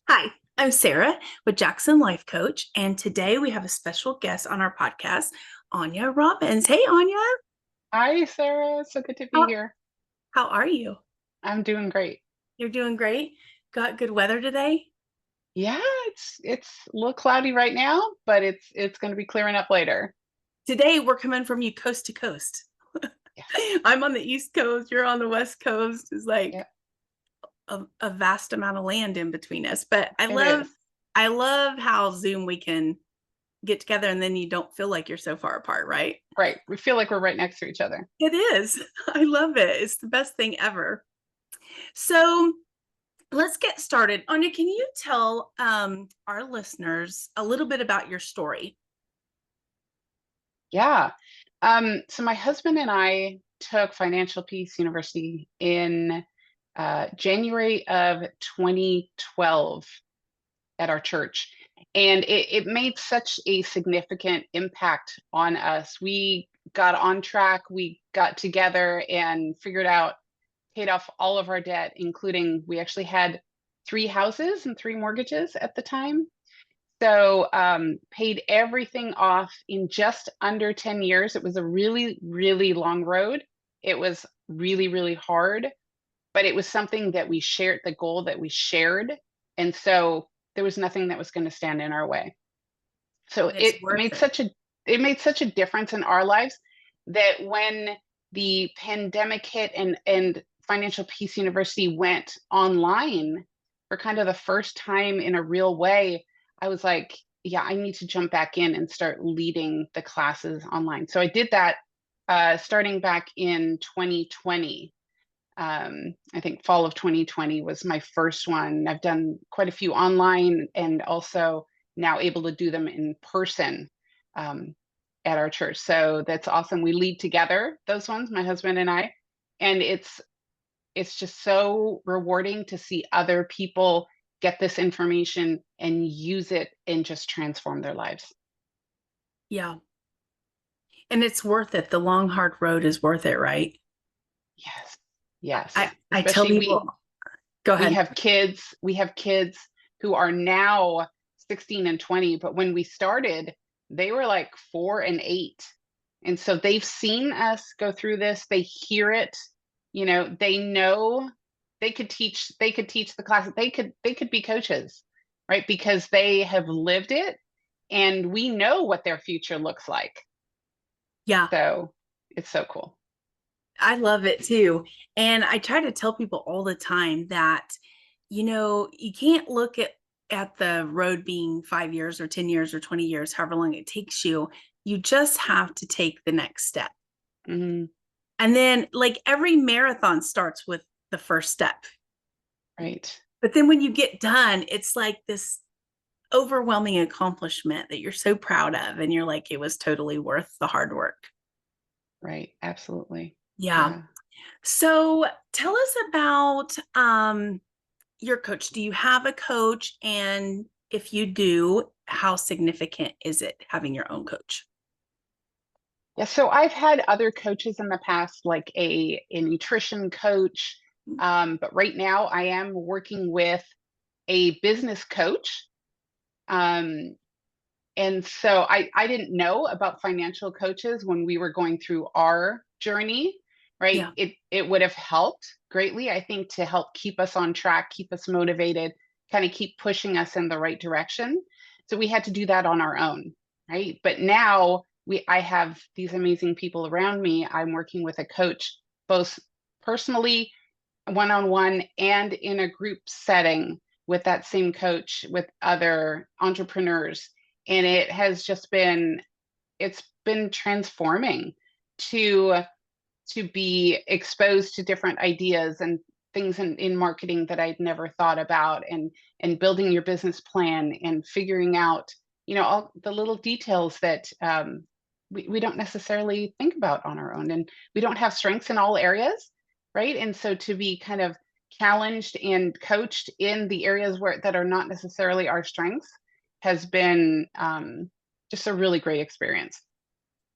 Hi, I'm Sarah with Jackson Life Coach, and today we have a special guest on our podcast, Anja Robbins. Hey, Anja, Hi, Sarah. So good to be how, here. how are you? I'm doing great. You're doing great. Got good weather today? Yeah, it's a little cloudy right now, but it's going to be clearing up later. Today we're coming from you coast to coast. Yes. I'm on the East Coast, you're on the West Coast. It's like Yeah, a vast amount of land in between us. But I it love is. I love how Zoom we can get together and then you don't feel like you're so far apart, right? Right. We feel like we're right next to each other. It is. I love it. It's the best thing ever. So let's get started. Anya, can you tell our listeners a little bit about your story? Yeah. So my husband and I took Financial Peace University in January of 2012 at our church. And it made such a significant impact on us. We got on track, we got together and figured out, paid off all of our debt, including we actually had three houses and three mortgages at the time. So paid everything off in just under 10 years. It was a really, really long road. It was really, really hard, but it was something that we shared, the goal that we shared. And so there was nothing that was going to stand in our way. So And it's worth it. it made such a difference in our lives that when the pandemic hit and Financial Peace University went online for kind of the first time in a real way, I was like, yeah, I need to jump back in and start leading the classes online. So I did that starting back in 2020. I think fall of 2020 was my first one. I've done quite a few online and also now able to do them in person um, at our church. So that's awesome. We lead together those ones, my husband and I, and it's just so rewarding to see other people get this information and use it and just transform their lives. Yeah. And it's worth it. The long, hard road is worth it, right? Yes, yes. I tell Especially people, go ahead. we have kids who are now 16 and 20, but when we started they were like 4 and 8, and so they've seen us go through this. They hear it, they know they could teach the class. They could be coaches, right? Because they have lived it and we know what their future looks like. Yeah, So it's so cool. I love it too. And I try to tell people all the time that, you can't look at the road being 5 years or 10 years or 20 years, however long it takes you. You just have to take the next step. Mhm. And then, like, every marathon starts with the first step. Right. But then when you get done, it's like this overwhelming accomplishment that you're so proud of. And you're like, it was totally worth the hard work. Right. Absolutely. Yeah. Yeah. So tell us about your coach. Do you have a coach? And if you do, how significant is it having your own coach? Yeah, so I've had other coaches in the past, like a nutrition coach, but right now I am working with a business coach. Um, and so I didn't know about financial coaches when we were going through our journey, right? Yeah. It would have helped greatly, I think, to help keep us on track, keep us motivated, kind of keep pushing us in the right direction. So we had to do that on our own, right? But now I have these amazing people around me. I'm working with a coach, both personally, one-on-one, and in a group setting with that same coach with other entrepreneurs. And it has just been it's been transforming to be exposed to different ideas and things in marketing that I'd never thought about, and building your business plan and figuring out, all the little details that we don't necessarily think about on our own. And we don't have strengths in all areas, right? And so to be kind of challenged and coached in the areas where that are not necessarily our strengths has been just a really great experience.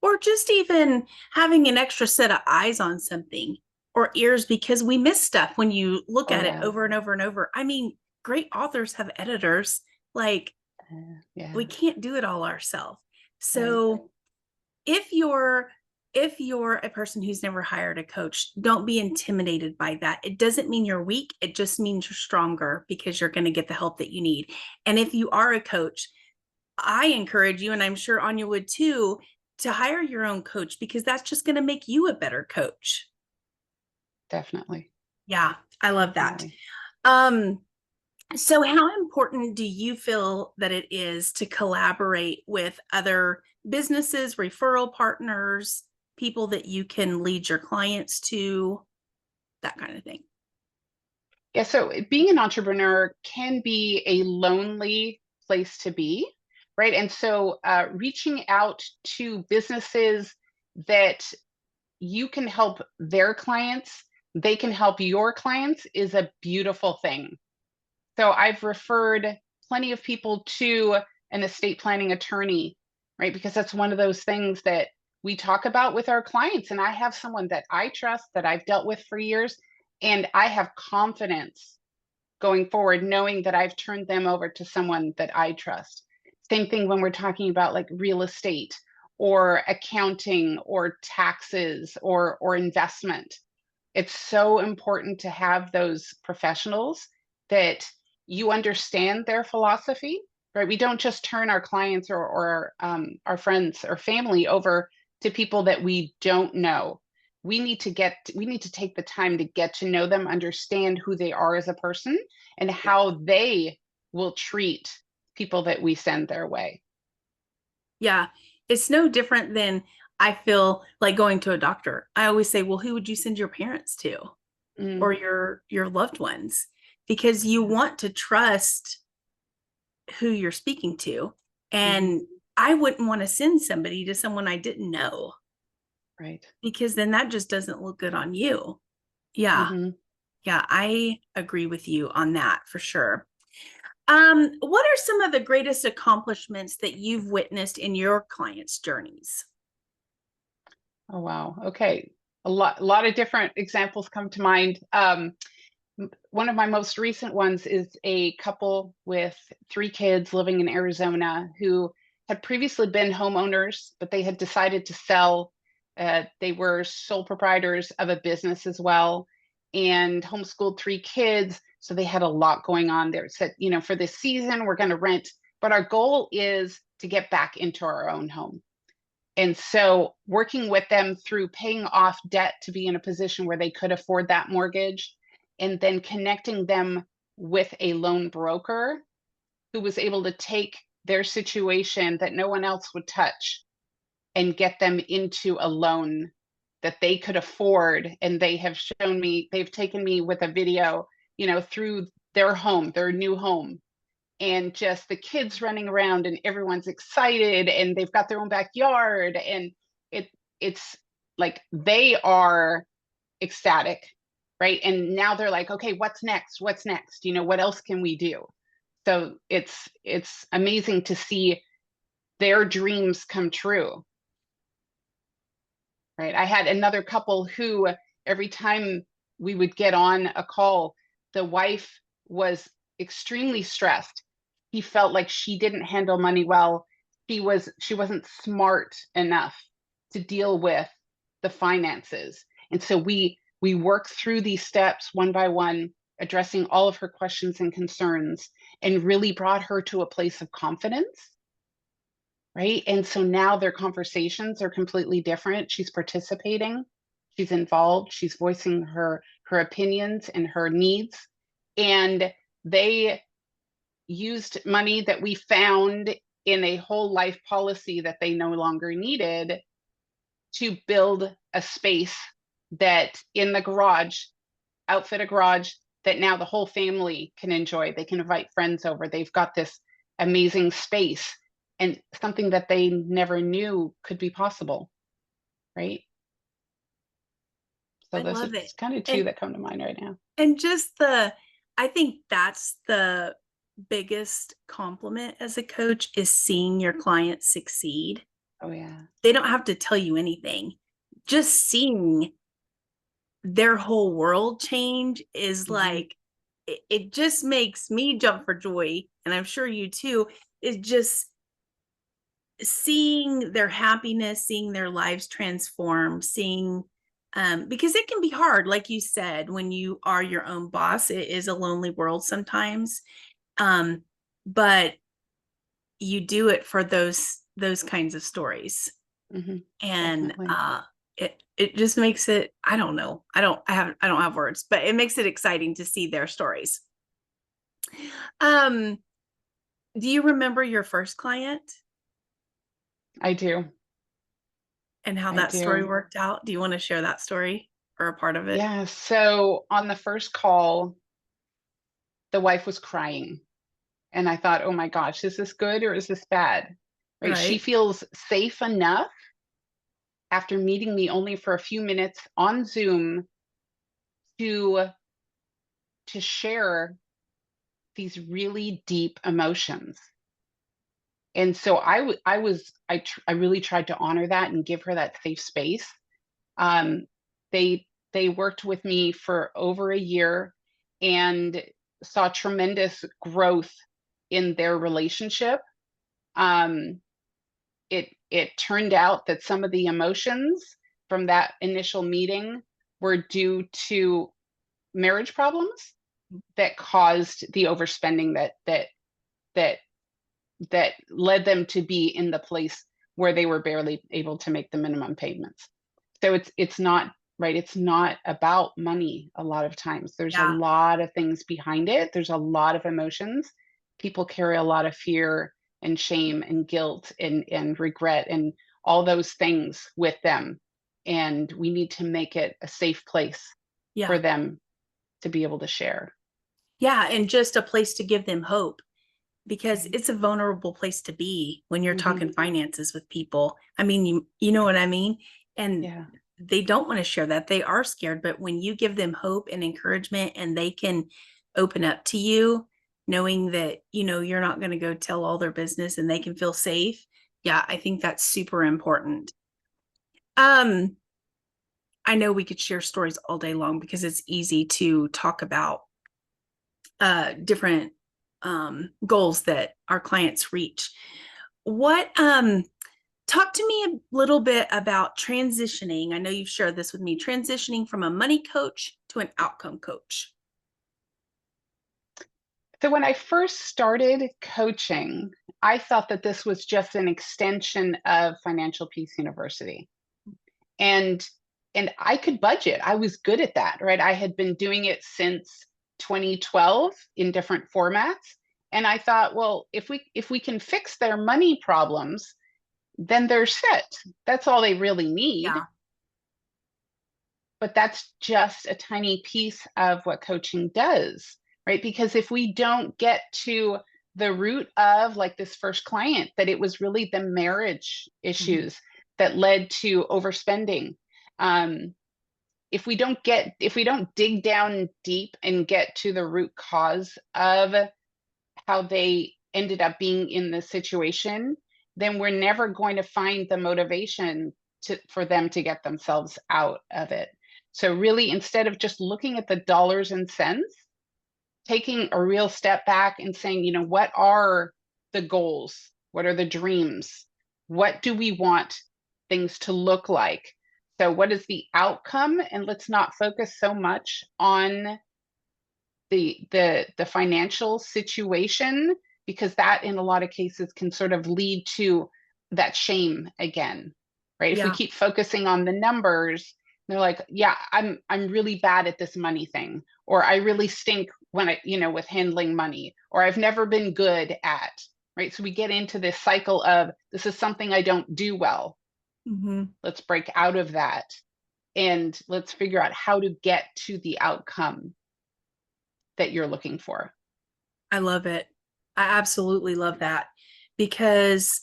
Or just even having an extra set of eyes on something or ears because we miss stuff when you look Oh at it yeah. over and over and over. I mean, great authors have editors. Like, we Yeah, can't do it all ourselves. right. So if you're a person who's never hired a coach, don't be intimidated by that. It doesn't mean you're weak. It just means you're stronger because you're going to get the help that you need. And if you are a coach, I encourage you, and I'm sure Anya would too, to hire your own coach, because that's just going to make you a better coach. Definitely, Yeah, I love that. definitely. Um, so how important do you feel that it is to collaborate with other businesses, referral partners, people that you can lead your clients to, that kind of thing? Yeah, so being an entrepreneur can be a lonely place to be, right? And so reaching out to businesses that you can help their clients, they can help your clients is a beautiful thing. So I've referred plenty of people to an estate planning attorney, right? Because that's one of those things that we talk about with our clients. And I have someone that I trust that I've dealt with for years, and I have confidence going forward, knowing that I've turned them over to someone that I trust. Same thing when we're talking about like real estate or accounting or taxes or investment. It's so important to have those professionals that you understand their philosophy, right? We don't just turn our clients or our friends or family over to people that we don't know. We need to take the time to get to know them, understand who they are as a person, and Yeah. how they will treat people that we send their way. Yeah. It's no different than, I feel like, going to a doctor. I always say, well, who would you send your parents to, Mm, or your loved ones? Because you yeah. want to trust who you're speaking to. Hmm. And I wouldn't want to send somebody to someone I didn't know, Right. because then that just doesn't look good on you. Yeah. Hmm. Yeah, I agree with you on that for sure. What are some of the greatest accomplishments that you've witnessed in your clients' journeys? Oh, wow. Okay. A lot of different examples come to mind. One of my most recent ones is a couple with 3 kids living in Arizona who had previously been homeowners, but they had decided to sell. They were sole proprietors of a business as well and homeschooled 3 kids. So they had a lot going on there. Said, you know, for this season, we're going to rent, but our goal is to get back into our own home. And so working with them through paying off debt to be in a position where they could afford that mortgage, and then connecting them with a loan broker who was able to take their situation that no one else would touch and get them into a loan that they could afford. And they have shown me, they've taken me with a video, you know, through their home, their new home, and just the kids running around and everyone's excited and they've got their own backyard, and it it's like they are ecstatic, right? And now they're like, okay, what's next, what's next, you know, what else can we do? So it's amazing to see their dreams come true, right? I had another couple who every time we would get on a call, the wife was extremely stressed. He felt like she didn't handle money well. She wasn't smart enough to deal with the finances. And so we worked through these steps one by one, addressing all of her questions and concerns, and really brought her to a place of confidence, right? And so now their conversations are completely different. She's participating, she's involved, she's voicing her opinions and her needs. And they used money that we found in a whole life policy that they no longer needed to build a space that in the garage, outfit a garage that now the whole family can enjoy. They can invite friends over. They've got this amazing space and something that they never knew could be possible, right? So I those are love it. kind of two And that come to mind right now. just I think that's the biggest compliment as a coach, is seeing your clients succeed. Oh yeah. They don't have to tell you anything. Just seeing their whole world change is Hmm. like, it just makes me jump for joy, and I'm sure you too, is just seeing their happiness, seeing their lives transform, seeing because it can be hard, like you said, when you are your own boss. It is a lonely world sometimes. But you do it for those kinds of stories. Mhm. And Definitely. it just makes it, I don't know. I don't have words, but it makes it exciting to see their stories. Um, do you remember your first client I do. and how I that story do. worked out? Do you want to share that story or a part of it? Yeah, so on the first call, the wife was crying, and I thought, "Oh my gosh, is this good or is this bad?" Right? She Right. feels safe enough after meeting me only for a few minutes on Zoom to share these really deep emotions. And so I really tried to honor that and give her that safe space. Um, they worked with me for over a year and saw tremendous growth in their relationship. Um, it turned out that some of the emotions from that initial meeting were due to marriage problems that caused the overspending that that led them to be in the place where they were barely able to make the minimum payments. So it's not right, it's not about money a lot of times. There's a Yeah. lot of things behind it. There's a lot of emotions. People carry a lot of fear and shame and guilt and regret and all those things with them. And we need to make it a safe place for Yeah. them to be able to share. Yeah. And just a place to give them hope, because Right. it's a vulnerable place to be when you're Mhm. talking finances with people. I mean, you know what I mean? And Yeah. they don't want to share that. They are scared, but when you give them hope and encouragement and they can open up to you, knowing that, you're not going to go tell all their business and they can feel safe. Yeah, I think that's super important. Um, I know we could share stories all day long because it's easy to talk about different goals that our clients reach. What Talk to me a little bit about transitioning. I know you've shared this with me, transitioning from a money coach to an outcome coach. So when I first started coaching, I thought that this was just an extension of Financial Peace University. And I could budget. I was good at that, right? I had been doing it since 2012 in different formats. And I thought, well, if we can fix their money problems, then they're set. That's all they really need. Yeah. But that's just a tiny piece of what coaching does, right? Because if we don't get to the root of, like this first client, that it was really the marriage Mhm. issues that led to overspending. Um, if we don't dig down deep and get to the root cause of how they ended up being in the situation, then we're never going to find the motivation for them to get themselves out of it. So really, instead of just looking at the dollars and cents, taking a real step back and saying, what are the goals? What are the dreams? What do we want things to look like? So what is the outcome? And let's not focus so much on the financial situation, because that in a lot of cases can sort of lead to that shame again, right? If we Yeah. keep focusing on the numbers, they're like, yeah, I'm really bad at this money thing, or I really stink when with handling money, or I've never been good at, right? So we get into this cycle of, this is something I don't do well. Hmm. Let's break out of that and let's figure out how to get to the outcome that you're looking for. I love it. I absolutely love that, because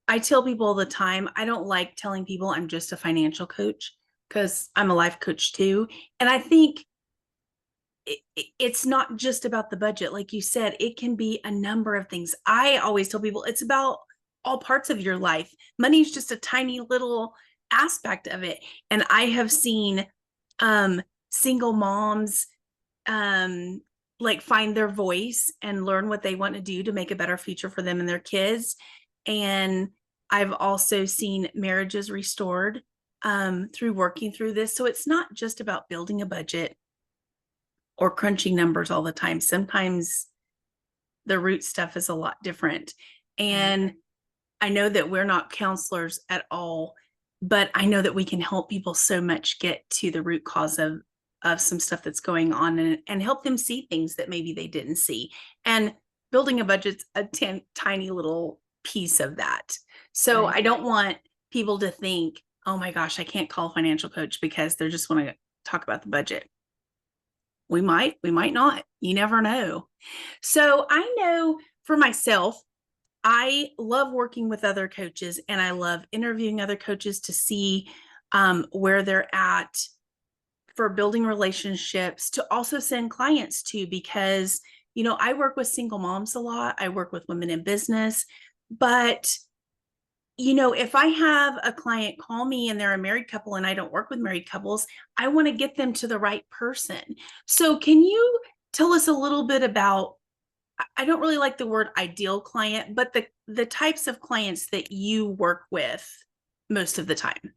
I tell people all the time, I don't like telling people I'm just a financial coach, because I'm a life coach too. And I think it's not just about the budget. Like you said, it can be a number of things. I always tell people it's about all parts of your life. Money is just a tiny little aspect of it. And I have seen um, single moms um, like find their voice and learn what they want to do to make a better future for them and their kids. And I've also seen marriages restored through working through this. So it's not just about building a budget or crunching numbers all the time. Sometimes the root stuff is a lot different. And I know that we're not counselors at all, but I know that we can help people so much get to the root cause of some stuff that's going on, and help them see things that maybe they didn't see. And building a budget's a tiny little piece of that. So Right. I don't want people to think, oh my gosh, I can't call a financial coach because they just want to talk about the budget. We might not. You never know. So I know for myself, I love working with other coaches, and I love interviewing other coaches to see where they're at for building relationships, to also send clients to, because, you know, I work with single moms a lot. I work with women in business, but you know, if I have a client call me and they're a married couple and I don't work with married couples, I want to get them to the right person. So can you tell us a little bit about, I don't really like the word ideal client, but the types of clients that you work with most of the time?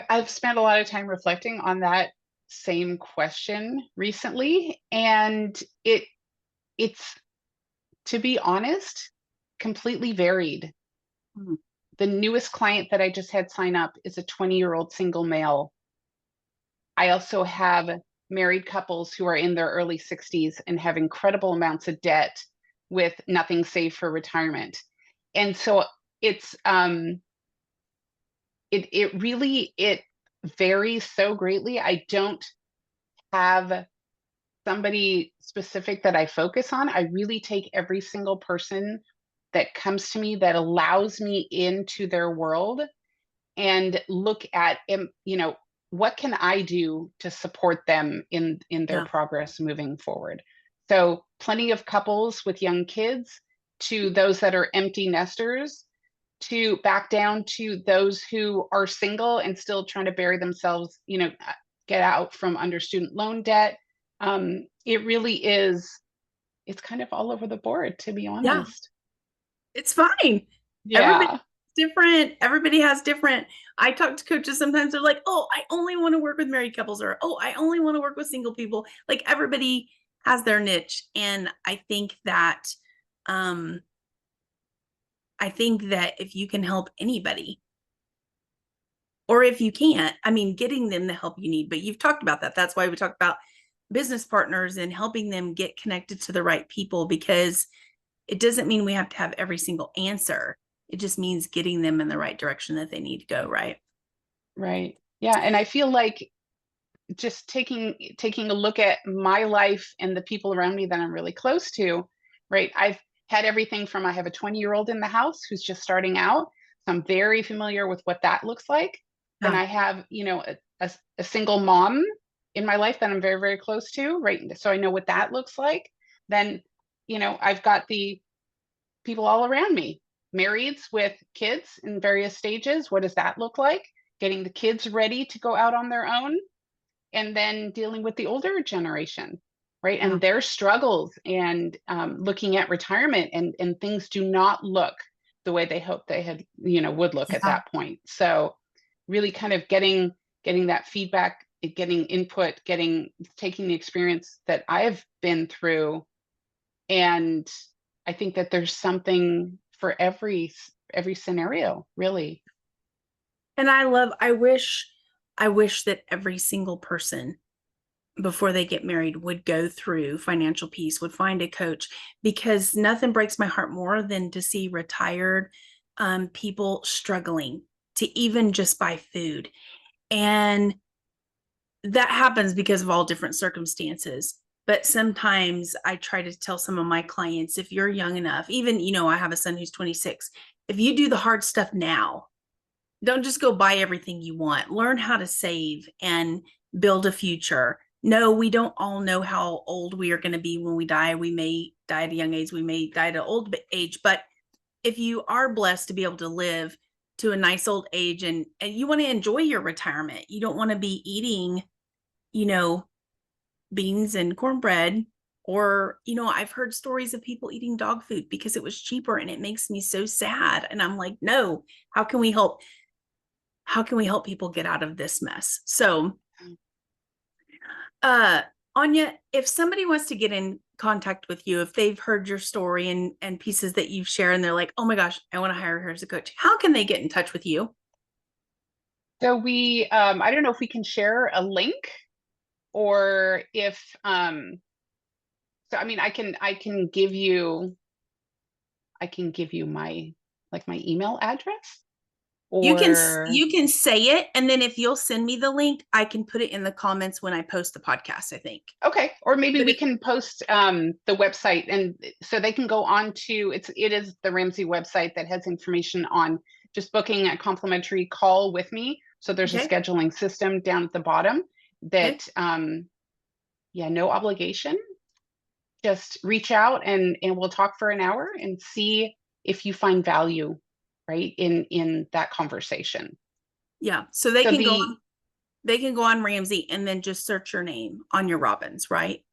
I've spent a lot of time reflecting on that same question recently, and it's, to be honest, completely varied. Mm. The newest client that I just had sign up is a 20-year-old single male. I also have married couples who are in their early 60s and have incredible amounts of debt with nothing saved for retirement. And so it's it varies so greatly. I don't have somebody specific that I focus on. I really take every single person that comes to me that allows me into their world and look at, what can I do to support them in their Yeah. progress moving forward. So plenty of couples with young kids, to those that are empty nesters, to back down to those who are single and still trying to bury themselves, get out from under student loan debt. It really is, it's kind of all over the board, to be Yeah. honest. It's fine. Everybody's Yeah. different. Everybody has different. I talk to coaches sometimes, they're like, oh, I only want to work with married couples, or oh, I only want to work with single people. Like everybody has their niche. And um I think that if you can help anybody, or if you can't, I mean, getting them the help you need. But you've talked about that. That's why we talked about business partners and helping them get connected to the right people, because it doesn't mean we have to have every single answer. It just means getting them in the right direction that they need to go, right? Right. Yeah. And I feel like just taking a look at my life and the people around me that I'm really close to, right? I've had everything from, I have a 20-year-old in the house who's just starting out. So I'm very familiar with what that looks like. Then Yeah. I have, a single mom in my life that I'm very, very close to, right? So I know what that looks like. Then, I've got the people all around me, marrieds with kids in various stages. What does that look like? Getting the kids ready to go out on their own, and then dealing with the older generation, right? Yeah. And their struggles, and looking at retirement, and things do not look the way they hoped they had, would look at Yeah. that point. So really kind of getting that feedback, getting input, taking the experience that I've been through. And I think that there's something for every scenario, really. And I wish that every single person before they get married would go through financial peace, would find a coach, because nothing breaks my heart more than to see retired people struggling to even just buy food. And that happens because of all different circumstances. But sometimes I try to tell some of my clients, if you're young enough, even, I have a son who's 26, if you do the hard stuff now, don't just go buy everything you want. Learn how to save and build a future. No, we don't all know how old we are going to be when we die. We may die at a young age, we may die at an old age, but if you are blessed to be able to live to a nice old age, and you want to enjoy your retirement, you don't want to be eating, you know, beans and cornbread. Or, I've heard stories of people eating dog food because it was cheaper, and it makes me so sad. And I'm like, no, how can we help? How can we help people get out of this mess? So, uh, Anja, if somebody wants to get in contact with you, if they've heard your story and pieces that you've shared, and they're like, oh my gosh, I want to hire her as a coach, how can they get in touch with you? So I don't know if we can share a link, or if, so I mean, I can give you my, like, my email address, You can or you can say it, and then if you'll send me the link, I can put it in the comments when I post the podcast, I think. okay, or maybe But we can post the website, and so they can go on to, it is the Ramsey website that has information on just booking a complimentary call with me. So there's a okay, scheduling system down at the bottom okay. that, yeah, no obligation. Just reach out, and we'll talk for an hour and see if you find value, right, in that conversation. Yeah. So So the they can go on Ramsey and then just search your name on your Robbins, right?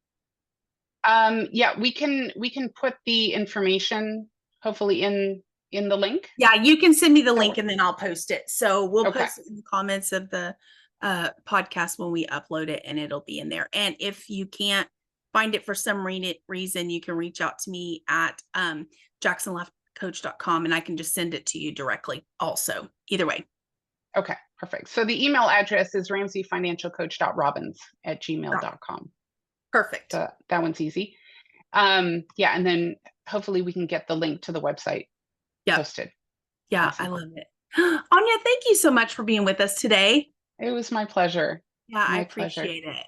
yeah, we can put the information hopefully in the link. Yeah, you can send me the That link work? and then I'll post it. So we'll Okay. post it in the comments of the podcast when we upload it, and it'll be in there. And if you can't find it for some reason, you can reach out to me at jacksonleftcoach.com, and I can just send it to you directly also. Either way. Okay, perfect. So the email address is ramseyfinancialcoach.robbins@gmail.com. Perfect. So that one's easy. Yeah, and then hopefully we can get the link to the website Yep. posted. Yeah, I Awesome. love it. Anja, thank you so much for being with us today. It was my pleasure. Yeah, I My pleasure. appreciate it.